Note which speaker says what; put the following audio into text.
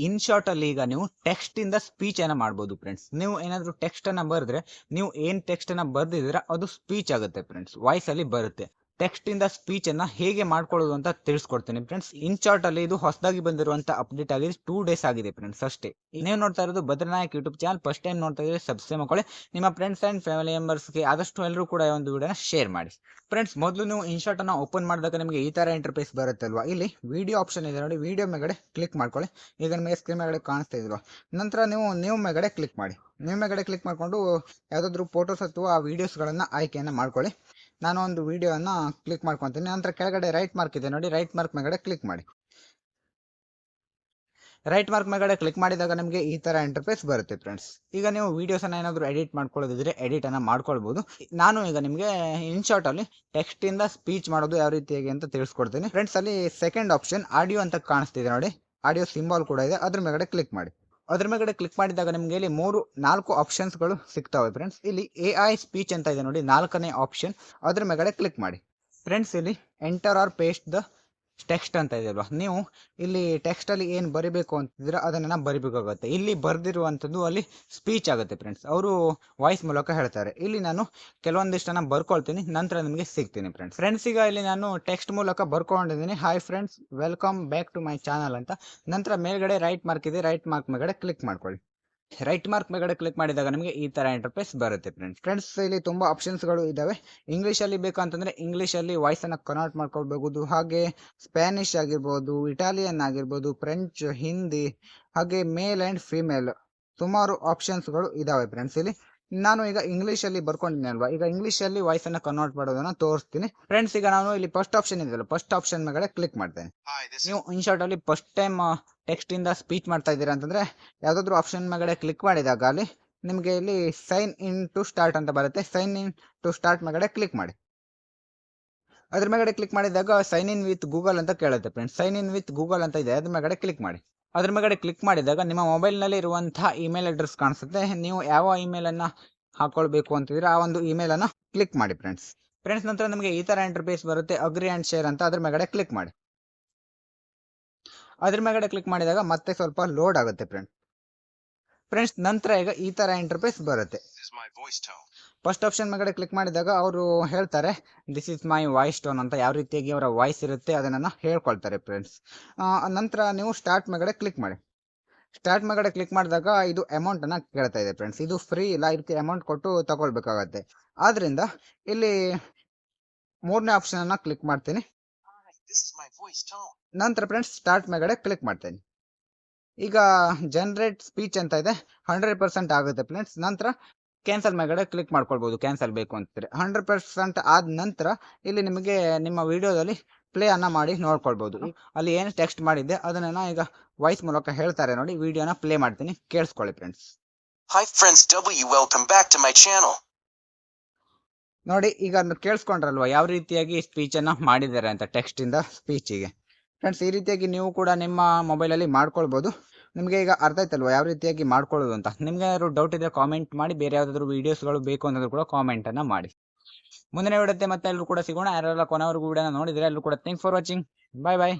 Speaker 1: In short ಅಲ್ಲಿ ಈಗ ನೀವು ಟೆಕ್ಸ್ಟ್ ಇಂದ ಸ್ಪೀಚ್ ಅನ್ನ ಮಾಡಬಹುದು ಫ್ರೆಂಡ್ಸ್. ನೀವು ಏನಾದ್ರು ಟೆಕ್ಸ್ಟ್ ಅನ್ನ ಬರೆದ್ರೆ ನೀವು ಏನ್ ಟೆಕ್ಸ್ಟ್ ಅನ್ನ ಬರ್ದಿದ್ರೆ ಅದು ಸ್ಪೀಚ್ ಆಗುತ್ತೆ ಫ್ರೆಂಡ್ಸ್, ವಾಯ್ಸ್ ಅಲ್ಲಿ ಬರುತ್ತೆ. ಟೆಕ್ಸ್ಟ್ ಇಂದ ಸ್ಪೀಚ್ ಅನ್ನ ಹೇಗೆ ಮಾಡ್ಕೊಳ್ಳೋದು ಅಂತ ತಿಳಿಸ್ಕೊಡ್ತೀನಿ ಫ್ರೆಂಡ್ಸ್. ಇನ್ ಶಾರ್ಟ್ ಅಲ್ಲಿ ಇದು ಹೊಸದಾಗಿ ಬಂದಿರುವಂತ ಅಪ್ಡೇಟ್ ಆಗಿದೆ, 2 days ಆಗಿದೆ ಫ್ರೆಂಡ್ಸ್ ಅಷ್ಟೇ. ನೀವು ನೋಡ್ತಾ ಇರೋದು ಭದ್ರನಾಯಕ್ ಯೂಟ್ಯೂಬ್ ಚಾನಲ್. ಫಸ್ಟ್ ಟೈಮ್ ನೋಡ್ತಾ ಇದ್ರೆ ಸಬ್ಸ್ಕ್ರೈಬ್ ಮಾಡ್ಕೊಳ್ಳಿ. ನಿಮ್ಮ ಫ್ರೆಂಡ್ಸ್ ಅಂಡ್ ಫ್ಯಾಮಿಲಿ ಮೆಂಬರ್ಸ್ಗೆ ಆದಷ್ಟು ಎಲ್ಲರೂ ಕೂಡ ಒಂದು ವಿಡಿಯೋನ ಶೇರ್ ಮಾಡಿ ಫ್ರೆಂಡ್ಸ್. ಮೊದಲು ನೀವು ಇನ್ಶಾರ್ಟ್ ಅನ್ನ ಓಪನ್ ಮಾಡಿದಾಗ ನಿಮಗೆ ಈ ತರ ಇಂಟರ್ಫೇಸ್ ಬರುತ್ತಲ್ವಾ, ಇಲ್ಲಿ ವಿಡಿಯೋ ಆಪ್ಷನ್ ಇದೆ ನೋಡಿ, ವಿಡಿಯೋ ಮೇಗಡೆ ಕ್ಲಿಕ್ ಮಾಡ್ಕೊಳ್ಳಿ. ಈಗ ನಿಮಗೆ ಸ್ಕ್ರೀನ್ ಮೇಗಡೆ ಕಾಣಿಸ್ತಾ ಇದ್ವಾ. ನಂತರ ನೀವು ನ್ಯೂ ಮೇಗಡೆ ಕ್ಲಿಕ್ ಮಾಡಿ. ನ್ಯೂ ಮೇಗಡೆ ಕ್ಲಿಕ್ ಮಾಡ್ಕೊಂಡು ಯಾವುದಾದ್ರೂ ಫೋಟೋಸ್ ಅಥವಾ ವಿಡಿಯೋಸ್ಗಳನ್ನ ಆಯ್ಕೆಯನ್ನು ಮಾಡ್ಕೊಳ್ಳಿ. ನಾನು ಒಂದು ವಿಡಿಯೋನ ಕ್ಲಿಕ್ ಮಾಡ್ಕೊತೀನಿ. ನಂತರ ಕೆಳಗಡೆ ರೈಟ್ ಮಾರ್ಕ್ ಇದೆ ನೋಡಿ, ರೈಟ್ ಮಾರ್ಕ್ ಮೇಗಡೆ ಕ್ಲಿಕ್ ಮಾಡಿ. ರೈಟ್ ಮಾರ್ಕ್ ಮೇಗಡೆ ಕ್ಲಿಕ್ ಮಾಡಿದಾಗ ನಿಮಗೆ ಈ ತರ ಇಂಟರ್ಫೇಸ್ ಬರುತ್ತೆ ಫ್ರೆಂಡ್ಸ್. ಈಗ ನೀವು ವಿಡಿಯೋಸ್ ಅನ್ನ ಏನಾದ್ರು ಎಡಿಟ್ ಮಾಡ್ಕೊಳ್ಳೋದಿದ್ರೆ ಎಡಿಟ್ ಅನ್ನ ಮಾಡ್ಕೊಳ್ಬಹುದು. ನಾನು ಈಗ ನಿಮಗೆ ಇನ್ ಶಾರ್ಟ್ ಅಲ್ಲಿ ಟೆಕ್ಸ್ಟ್ ಇಂದ ಸ್ಪೀಚ್ ಮಾಡೋದು ಯಾವ ರೀತಿಯಾಗಿ ಅಂತ ತಿಳಿಸ್ಕೊಡ್ತೀನಿ ಫ್ರೆಂಡ್ಸ್. ಅಲ್ಲಿ ಸೆಕೆಂಡ್ ಆಪ್ಷನ್ ಆಡಿಯೋ ಅಂತ ಕಾಣಿಸ್ತಿದೆ ನೋಡಿ, ಆಡಿಯೋ ಸಿಂಬಾಲ್ ಕೂಡ ಇದೆ, ಅದ್ರ ಮೇಗಡೆ ಕ್ಲಿಕ್ ಮಾಡಿ. ಅದ್ರ ಮೇಗಡೆ ಕ್ಲಿಕ್ ಮಾಡಿದಾಗ ನಿಮಗೆ ಇಲ್ಲಿ 4 ಆಪ್ಷನ್ಸ್ಗಳು ಸಿಗ್ತವೆ ಫ್ರೆಂಡ್ಸ್. ಇಲ್ಲಿ AI ಸ್ಪೀಚ್ ಅಂತ ಇದೆ ನೋಡಿ, 4ನೇ ಆಪ್ಷನ್, ಅದ್ರ ಮೇಗಡೆ ಕ್ಲಿಕ್ ಮಾಡಿ ಫ್ರೆಂಡ್ಸ್. ಇಲ್ಲಿ enter or paste the text ಅಂತ ಇದೆ ಅಲ್ವಾ, ನೀವು ಇಲ್ಲಿ ಟೆಕ್ಸ್ಟ್ ಅಲ್ಲಿ ಏನ್ ಬರಿಬೇಕು ಅಂತಿದ್ರೆ ಅದನ್ನ ಬರಿಬೇಕಾಗುತ್ತೆ. ಇಲ್ಲಿ ಬರ್ದಿರುವಂತದ್ದು ಅಲ್ಲಿ ಸ್ಪೀಚ್ ಆಗುತ್ತೆ ಫ್ರೆಂಡ್ಸ್, ಅವರು ವಾಯ್ಸ್ ಮೂಲಕ ಹೇಳ್ತಾರೆ. ಇಲ್ಲಿ ನಾನು ಕೆಲವೊಂದಿಷ್ಟನ್ನ ಬರ್ಕೊಳ್ತೀನಿ, ನಂತರ ನಿಮಗೆ ಸಿಗ್ತೀನಿ ಫ್ರೆಂಡ್ಸ್. ಈಗ ಇಲ್ಲಿ ನಾನು ಟೆಕ್ಸ್ಟ್ ಮೂಲಕ ಬರ್ಕೊಂಡಿದ್ದೀನಿ, hi friends welcome back to my channel ಅಂತ. ನಂತರ ಮೇಲ್ಗಡೆ ರೈಟ್ ಮಾರ್ಕ್ ಇದೆ, ರೈಟ್ ಮಾರ್ಕ್ ಮೇಲ್ಗಡೆ ಕ್ಲಿಕ್ ಮಾಡ್ಕೊಳ್ಳಿ. ರೈಟ್ ಮಾರ್ಕ್ ಮೇಗಡೆ ಕ್ಲಿಕ್ ಮಾಡಿದಾಗ ನಿಮಗೆ ಈ ತರ ಇಂಟರ್ಫೇಸ್ ಬರುತ್ತೆ ಫ್ರೆಂಡ್ಸ್. ಇಲ್ಲಿ ತುಂಬಾ ಆಪ್ಷನ್ಸ್ ಗಳು ಇದಾವೆ. ಇಂಗ್ಲಿಷ್ ಅಲ್ಲಿ ಬೇಕಂತಂದ್ರೆ ಇಂಗ್ಲಿಷ್ ಅಲ್ಲಿ ವಾಯ್ಸ್ ಅನ್ನ ಕನ್ವರ್ಟ್ ಮಾಡ್ಕೊಳ್ಬಹುದು. ಹಾಗೆ ಸ್ಪ್ಯಾನಿಷ್ ಆಗಿರ್ಬೋದು, ಇಟಾಲಿಯನ್ ಆಗಿರ್ಬೋದು, ಫ್ರೆಂಚ್, ಹಿಂದಿ, ಹಾಗೆ ಮೇಲ್ ಅಂಡ್ ಫಿಮೇಲ್ ಸುಮಾರು ಆಪ್ಷನ್ಸ್ ಗಳು ಇದಾವೆ ಫ್ರೆಂಡ್ಸ್. ಇಲ್ಲಿ ನಾನು ಈಗ ಇಂಗ್ಲಿಷ್ ಅಲ್ಲಿ ಬರ್ಕೊಂಡಿದ್ದೀನಿ ಅಲ್ವಾ, ಈಗ ಇಂಗ್ಲಿಷ್ ಅಲ್ಲಿ ವಾಯ್ಸ್ ಅನ್ನ ಕನ್ವರ್ಟ್ ಮಾಡೋದನ್ನ ತೋರಿಸ್ತೀನಿ ಫ್ರೆಂಡ್ಸ್. ಈಗ ನಾನು ಇಲ್ಲಿ ಫಸ್ಟ್ ಆಪ್ಷನ್ ಇದೆಯಲ್ಲ, ಫಸ್ಟ್ ಆಪ್ಷನ್ ಮೇಲೆ ಕ್ಲಿಕ್ ಮಾಡ್ತೇನೆ. ನೀವು ಇನ್ ಶಾರ್ಟ್ ಅಲ್ಲಿ ಫಸ್ಟ್ ಟೈಮ್ ಟೆಕ್ಸ್ಟ್ ಇಂದ ಸ್ಪೀಚ್ ಮಾಡ್ತಾ ಇದ್ದೀರಾ ಅಂತಂದ್ರೆ ಯಾವ್ದಾದ್ರು ಆಪ್ಷನ್ ಮೇಲೆ ಕ್ಲಿಕ್ ಮಾಡಿದಾಗ ಅಲ್ಲಿ ನಿಮಗೆ ಇಲ್ಲಿ ಸೈನ್ ಇನ್ ಟು ಸ್ಟಾರ್ಟ್ ಅಂತ ಬರುತ್ತೆ. ಸೈನ್ ಇನ್ ಟು ಸ್ಟಾರ್ಟ್ ಮೇಲೆ ಕ್ಲಿಕ್ ಮಾಡಿ. ಅದ್ರ ಮೇಲೆ ಕ್ಲಿಕ್ ಮಾಡಿದಾಗ ಸೈನ್ ಇನ್ ವಿತ್ ಗೂಗಲ್ ಅಂತ ಕೇಳುತ್ತೆ friends. Sign in with Google ಅಂತ ಇದೆ, ಅದ್ರ ಮೇಲೆ ಕ್ಲಿಕ್ ಮಾಡಿ. ಅದ್ರ ಮೇಲೆ ಕ್ಲಿಕ್ ಮಾಡಿದಾಗ ನಿಮ್ಮ ಮೊಬೈಲ್ ನಲ್ಲಿ ಇರುವಂತಹ ಇಮೇಲ್ ಅಡ್ರೆಸ್ ಕಾಣಿಸುತ್ತೆ. ನೀವು ಯಾವ ಇಮೇಲ್ ಅನ್ನ ಹಾಕೊಳ್ಬೇಕು ಅಂತಿದ್ರೆ ಆ ಒಂದು ಇಮೇಲ್ ಅನ್ನ ಕ್ಲಿಕ್ ಮಾಡಿ ಫ್ರೆಂಡ್ಸ್. ನಂತರ ನಿಮಗೆ ಈ ತರ ಇಂಟರ್ಫೇಸ್ ಬರುತ್ತೆ, ಅಗ್ರಿ ಅಂಡ್ ಶೇರ್ ಅಂತ. ಅದ್ರ ಮೇಲೆ ಕ್ಲಿಕ್ ಮಾಡಿ. ಅದ್ರ ಮೇಲೆ ಕ್ಲಿಕ್ ಮಾಡಿದಾಗ ಮತ್ತೆ ಸ್ವಲ್ಪ ಲೋಡ್ ಆಗುತ್ತೆ ಫ್ರೆಂಡ್ಸ್. ನಂತರ ಈಗ ಈ ತರ ಇಂಟರ್ಫೇಸ್ ಬರುತ್ತೆ. ಫಸ್ಟ್ ಆಪ್ಷನ್ ಮೇಲೆ ಕ್ಲಿಕ್ ಮಾಡಿದಾಗ ಅವರು ಹೇಳ್ತಾರೆ this is my voice tone ಅಂತ, ಯಾವ ರೀತಿಯಾಗಿ ಅವರ ವಾಯ್ಸ್ ಇರುತ್ತೆ ಅದನ್ನ ಹೇಳ್ಕೊಳ್ತಾರೆ ಫ್ರೆಂಡ್ಸ್. ನಂತರ ನೀವು ಸ್ಟಾರ್ಟ್ ಮೇಲೆ ಕ್ಲಿಕ್ ಮಾಡಿ. ಸ್ಟಾರ್ಟ್ ಮೇಲೆ ಕ್ಲಿಕ್ ಮಾಡಿದಾಗ ಇದು ಅಮೌಂಟ್ ಅನ್ನ ಕೇಳ್ತಾ ಇದೆ ಫ್ರೆಂಡ್ಸ್. ಇದು ಫ್ರೀ ಇಲ್ಲ, ಇದಕ್ಕೆ ಅಮೌಂಟ್ ಕೊಟ್ಟು ತಗೊಳ್ಬೇಕಾಗತ್ತೆ. ಆದ್ರಿಂದ ಇಲ್ಲಿ 3ನೇ ಆಪ್ಷನ್ ಅನ್ನ ಕ್ಲಿಕ್ ಮಾಡ್ತೀನಿ. ನಂತರ ಫ್ರೆಂಡ್ಸ್ ಸ್ಟಾರ್ಟ್ ಮೇಲೆ ಕ್ಲಿಕ್ ಮಾಡ್ತೇನೆ. ಈಗ ಜನರೇಟ್ ಸ್ಪೀಚ್ ಅಂತ ಇದೆ, 100% ಆಗುತ್ತೆ ಫ್ರೆಂಡ್ಸ್. ನಂತರ ಕ್ಯಾನ್ಸಲ್ ಮೇಲೆ ಕ್ಲಿಕ್ ಮಾಡ್ಕೊಳ್ಬಹುದು, ಕ್ಯಾನ್ಸಲ್ ಬೇಕು ಅಂತಿದ್ರೆ. 100% ಆದ ನಂತರ ಇಲ್ಲಿ ನಿಮಗೆ ನಿಮ್ಮ ವಿಡಿಯೋದಲ್ಲಿ ಪ್ಲೇ ಅನ್ನ ಮಾಡಿ ನೋಡ್ಕೊಳ್ಬಹುದು. ಅಲ್ಲಿ ಏನು ಟೆಕ್ಸ್ಟ್ ಮಾಡಿದ್ದೆ ಅದನ್ನ ಈಗ ವಾಯ್ಸ್ ಮೂಲಕ ಹೇಳ್ತಾರೆ ನೋಡಿ, ವಿಡಿಯೋನ ಪ್ಲೇ ಮಾಡ್ತೀನಿ, ಕೇಳಿಸ್ಕೊಳ್ಳಿ friends.
Speaker 2: Hi friends W, welcome back to my channel.
Speaker 1: ನೋಡಿ ಈಗ ಕೇಳಿಸ್ಕೊಂಡ್ರಲ್ವಾ ಯಾವ ರೀತಿಯಾಗಿ ಸ್ಪೀಚ್ ಅನ್ನ ಮಾಡಿದ್ದಾರೆ ಅಂತ, ಟೆಕ್ಸ್ಟ್ ಇಂದ ಸ್ಪೀಚಿಗೆ ಫ್ರೆಂಡ್ಸ್. ಈ ರೀತಿಯಾಗಿ ನೀವು ಕೂಡ ನಿಮ್ಮ ಮೊಬೈಲ್ ಅಲ್ಲಿ ಮಾಡ್ಕೊಳ್ಬಹುದು. ನಿಮಗೆ ಈಗ ಅರ್ಥ ಆಯ್ತಲ್ವಾ ಯಾವ ರೀತಿಯಾಗಿ ಮಾಡ್ಕೊಳ್ಳೋದು ಅಂತ. ನಿಮ್ಗೆ ಏನಾದ್ರು ಡೌಟ್ ಇದ್ರೆ ಕಾಮೆಂಟ್ ಮಾಡಿ, ಬೇರೆ ಯಾವ್ದಾದ್ರು ವಿಡಿಯೋಸ್ಗಳು ಬೇಕು ಅನ್ನೋದು ಕೂಡ ಕಾಮೆಂಟ್ ಅನ್ನ ಮಾಡಿ. ಮುಂದಿನ ವಿಡಿಯೋತೆ ಮತ್ತೆ ಎಲ್ಲರೂ ಕೂಡ ಸಿಗೋಣ. ಯಾರೆಲ್ಲ ಕೊನೆವರೆಗೂ ವಿಡಿಯೋನ ನೋಡಿದ್ರೆ ಎಲ್ಲರೂ ಕೂಡ thanks for watching. Bye bye.